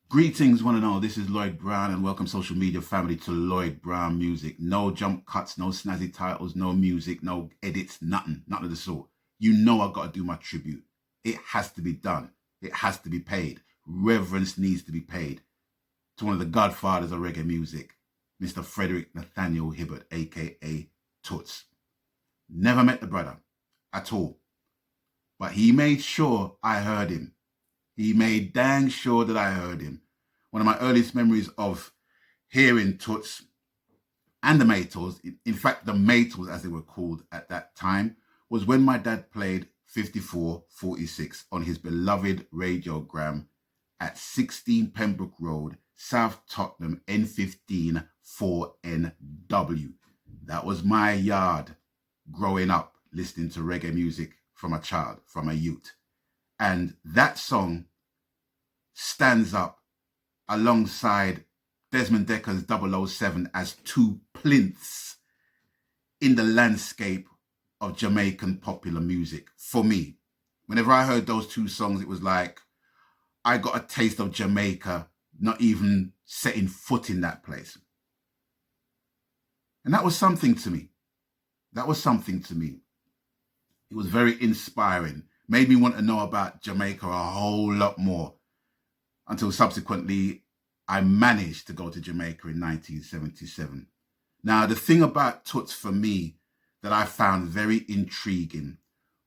Greetings, one and all. This is Lloyd Brown, and welcome social media family to Lloyd Brown Music. No jump cuts, no snazzy titles, no music, no edits, nothing of the sort. You know I've got to do my tribute. It has to be done. It has to be paid. Reverence needs to be paid to one of the godfathers of reggae music, Mr. Frederick Nathaniel Hibbert, aka Toots. Never met the brother at all, but he made sure I heard him. He made dang sure that I heard him. One of my earliest memories of hearing Toots and the Maytals, in fact, the Maytals as they were called at that time, was when my dad played 5446 on his beloved radiogram at 16 Pembroke Road, South Tottenham, N15 4NW. That was my yard growing up, listening to reggae music from a child, from a youth. And that song stands up alongside Desmond Decker's 007 as two plinths in the landscape of Jamaican popular music for me. Whenever I heard those two songs, it was like I got a taste of Jamaica, not even setting foot in that place. And that was something to me. That was something to me. It was very inspiring. Made me want to know about Jamaica a whole lot more, until subsequently I managed to go to Jamaica in 1977. Now, the thing about Toots for me that I found very intriguing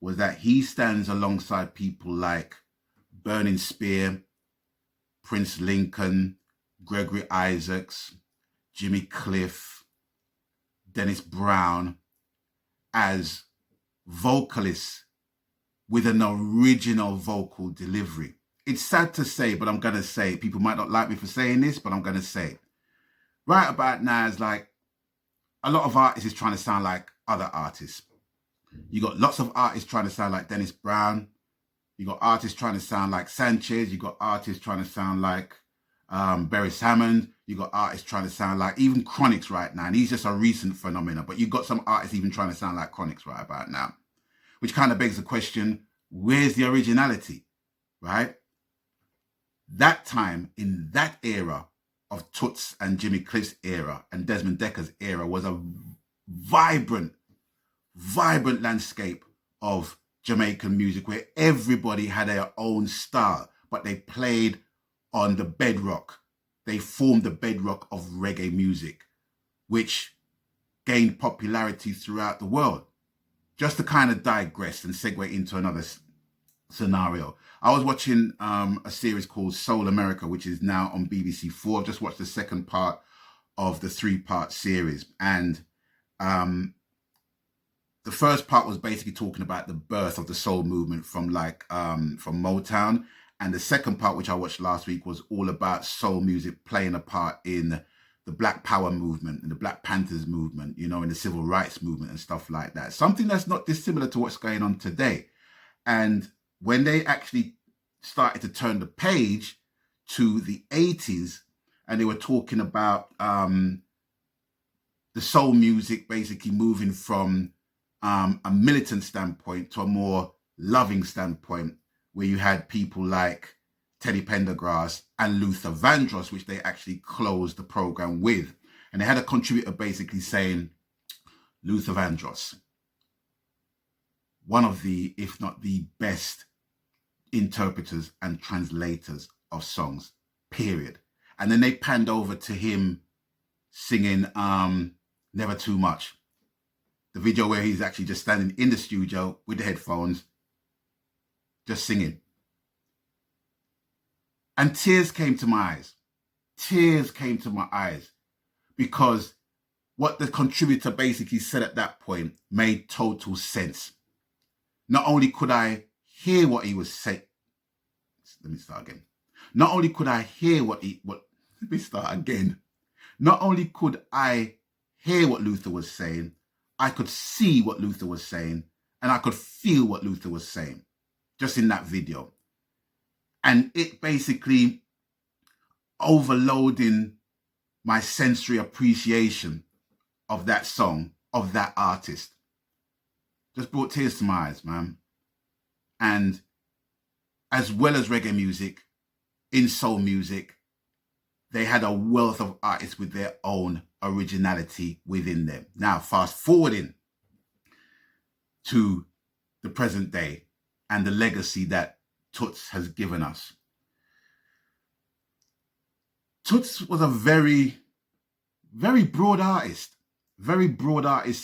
was that he stands alongside people like Burning Spear, Prince Lincoln, Gregory Isaacs, Jimmy Cliff, Dennis Brown as vocalists with an original vocal delivery. It's sad to say, but I'm going to say, people might not like me for saying this, but I'm going to say, right about now, it's like a lot of artists is trying to sound like other artists. You got lots of artists trying to sound like Dennis Brown. You got artists trying to sound like Sanchez. You got artists trying to sound like Barry Hammond. You got artists trying to sound like even Chronix right now. And he's just a recent phenomenon, but you've got some artists even trying to sound like Chronix right about now. Which kind of begs the question, where's the originality, right? That time, in that era of Toots and Jimmy Cliff's era and Desmond Decker's era was a vibrant landscape of Jamaican music where everybody had their own style, but they played on the bedrock. They formed the bedrock of reggae music, which gained popularity throughout the world. Just to kind of digress and segue into another scenario. I was watching a series called Soul America, which is now on BBC 4. I've just watched the second part of the 3-part series. And the first part was basically talking about the birth of the soul movement from Motown. And the second part, which I watched last week, was all about soul music playing a part in the Black Power movement and the Black Panthers movement, you know, in the civil rights movement and stuff like that. Something that's not dissimilar to what's going on today. And when they actually started to turn the page to the 80s and they were talking about the soul music basically moving from a militant standpoint to a more loving standpoint, where you had people like Teddy Pendergrass and Luther Vandross, which they actually closed the program with. And they had a contributor basically saying, Luther Vandross, one of the, if not the best interpreters and translators of songs, period. And then they panned over to him singing Never Too Much. The video where he's actually just standing in the studio with the headphones, just singing. And tears came to my eyes. Tears came to my eyes because what the contributor basically said at that point made total sense. Not only could I hear what he was saying. Let me start again. Not only could I hear let me start again. Not only could I hear what Luther was saying, I could see what Luther was saying, and I could feel what Luther was saying just in that video. And it basically overloading my sensory appreciation of that song, of that artist. Just brought tears to my eyes, man. And as well as reggae music, in soul music, they had a wealth of artists with their own originality within them. Now, fast forwarding to the present day and the legacy that Toots has given us. Toots was a very, very broad artist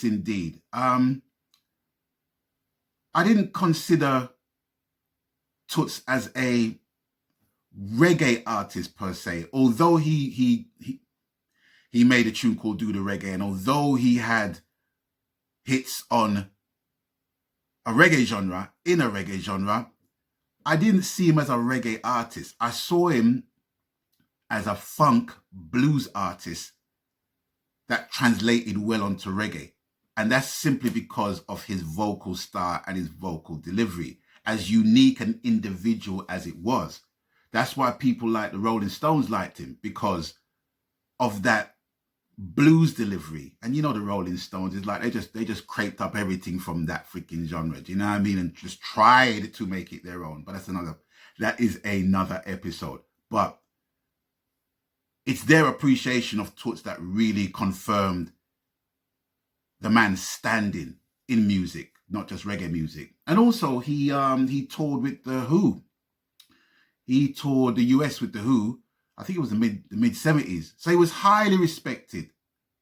indeed. I didn't consider Toots as a reggae artist per se, although he made a tune called Do the Reggae, and although he had hits on a reggae genre, in a reggae genre, I didn't see him as a reggae artist. I saw him as a funk blues artist that translated well onto reggae. And that's simply because of his vocal style and his vocal delivery, as unique and individual as it was. That's why people like the Rolling Stones liked him, because of that blues delivery. And you know the Rolling Stones is like, they just craped up everything from that freaking genre. Do you know what I mean? And just tried to make it their own. But that is another episode. But it's their appreciation of Toots that really confirmed the man's standing in music, not just reggae music. And also he toured with the Who. He toured the US with the Who. I think it was the mid 70s. So he was highly respected,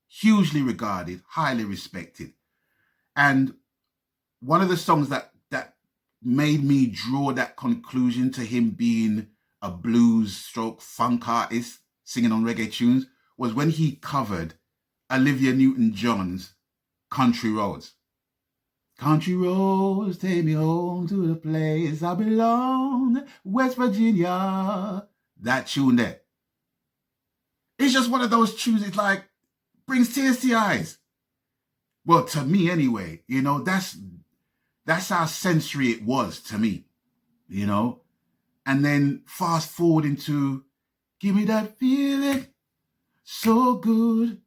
hugely regarded, highly respected. And one of the songs that made me draw that conclusion to him being a blues stroke funk artist singing on reggae tunes was when he covered Olivia Newton-John's Country Roads. Country roads take me home to the place I belong, West Virginia. That tune there. It's just one of those tunes, it's like, brings tears to your eyes. Well, to me anyway, you know, that's how sensory it was to me, you know. And then fast forward into Give Me That Feeling, So Good.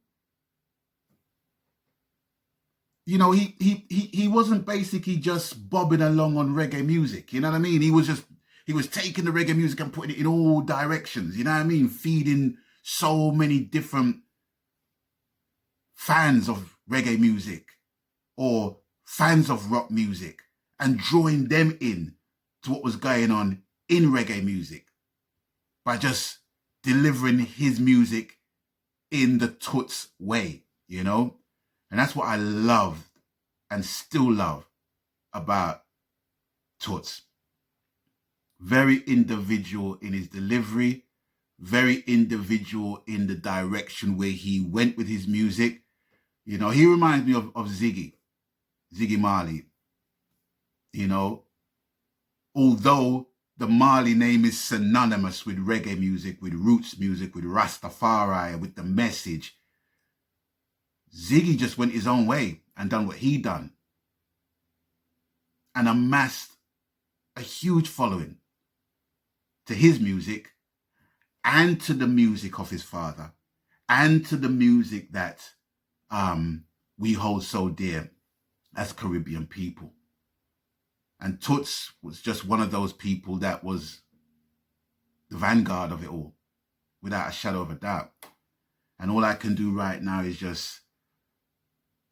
You know, he wasn't basically just bobbing along on reggae music, you know what I mean? He was taking the reggae music and putting it in all directions, you know what I mean? Feeding so many different fans of reggae music or fans of rock music and drawing them in to what was going on in reggae music by just delivering his music in the Toots way, you know? And that's what I loved and still love about Toots. Very individual in his delivery, very individual in the direction where he went with his music. You know, he reminds me of Ziggy Marley. You know, although the Marley name is synonymous with reggae music, with roots music, with Rastafari, with the message, Ziggy just went his own way and done what he done and amassed a huge following to his music and to the music of his father and to the music that we hold so dear as Caribbean people. And Toots was just one of those people that was the vanguard of it all, without a shadow of a doubt. And all I can do right now is just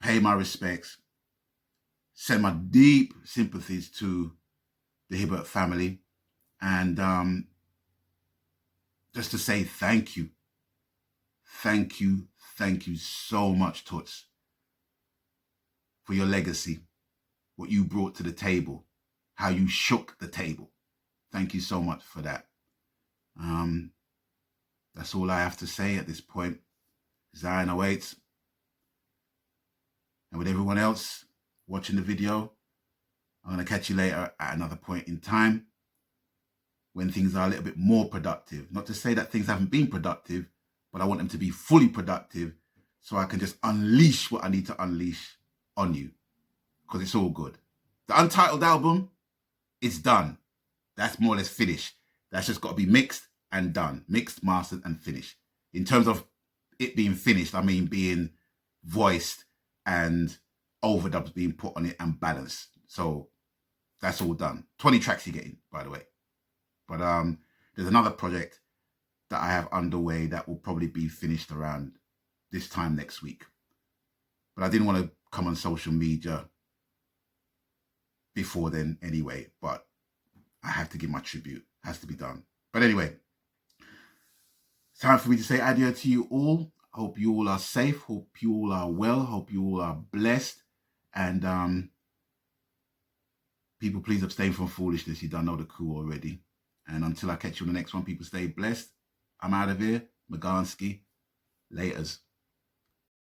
pay my respects, send my deep sympathies to the Hibbert family, and just to say thank you. Thank you so much, Toots, for your legacy, what you brought to the table, how you shook the table. Thank you so much for that. That's all I have to say at this point. Zion awaits. And with everyone else watching the video, I'm going to catch you later at another point in time when things are a little bit more productive. Not to say that things haven't been productive, but I want them to be fully productive so I can just unleash what I need to unleash on you, because it's all good. The Untitled album, it's done. That's more or less finished. That's just got to be mixed and done. Mixed, mastered, and finished. In terms of it being finished, I mean being voiced and overdubs being put on it and balanced. So that's all done. 20 tracks you're getting, by the way. But there's another project that I have underway that will probably be finished around this time next week. But I didn't want to come on social media before then anyway, but I have to give my tribute. It has to be done. But anyway, it's time for me to say adieu to you all. Hope you all are safe. Hope you all are well. Hope you all are blessed. And people, please abstain from foolishness. You don't know the coup already. And until I catch you on the next one, people stay blessed. I'm out of here. Magansky. Laters.